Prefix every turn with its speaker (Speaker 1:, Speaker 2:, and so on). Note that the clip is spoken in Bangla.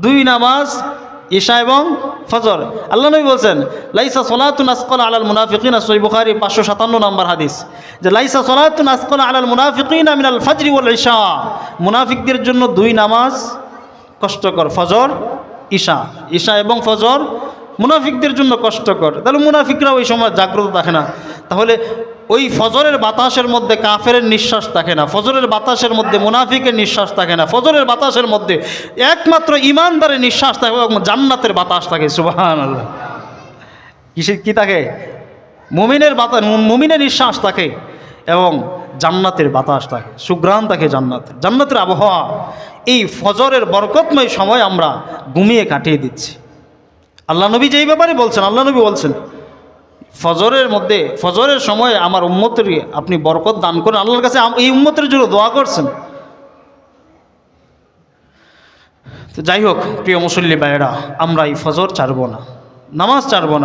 Speaker 1: দুই নামাজ ঈশা এবং ফজর। আল্লাহ নবী বলছেন লাইসা সলাতুন আসকাল আলাল মুনাফিকিনা, সহিহ বুখারী 557 নম্বর হাদিস, যে লাইসা সলাতুন আসকাল আলাল মুনাফিকিনা মিনাল ফজরি ওয়াল ঈশা, মুনাফিকদের জন্য দুই নামাজ কষ্টকর, ফজর ঈশা, ঈশা এবং ফজর মুনাফিকদের জন্য কষ্টকর। তাহলে মুনাফিকরা ওই সময় জাগ্রত থাকে না। তাহলে ওই ফজরের বাতাসের মধ্যে কাফেরের নিঃশ্বাস থাকে না, ফজরের বাতাসের মধ্যে মুনাফিকের নিঃশ্বাস থাকে না, ফজরের বাতাসের মধ্যে একমাত্র ইমানদারের নিঃশ্বাস থাকে এবং জান্নাতের বাতাস থাকে। সুবহানাল্লাহ। কিসের কি থাকে? মুমিনের বাতাস, মুমিনের নিঃশ্বাস থাকে এবং জান্নাতের বাতাস থাকে, সুঘ্রাণ থাকে জান্নাতের, জান্নাতের আবহাওয়া। এই ফজরের বরকতময় সময় আমরা ঘুমিয়ে কাটিয়ে দিচ্ছি। আল্লাহ নবী যেই ব্যাপারে বলছেন, আল্লাহ নবী বলছেন ফজরের মধ্যে, ফজরের সময় আমার উম্মতের আপনি বরকত দান করেন, আল্লাহর কাছে এই উম্মতের জন্য দোয়া করছেন। তো যাই হোক প্রিয় মুসল্লি ভাইয়েরা, আমরা এই ফজর ছাড়ব না, নামাজ ছাড়ব না।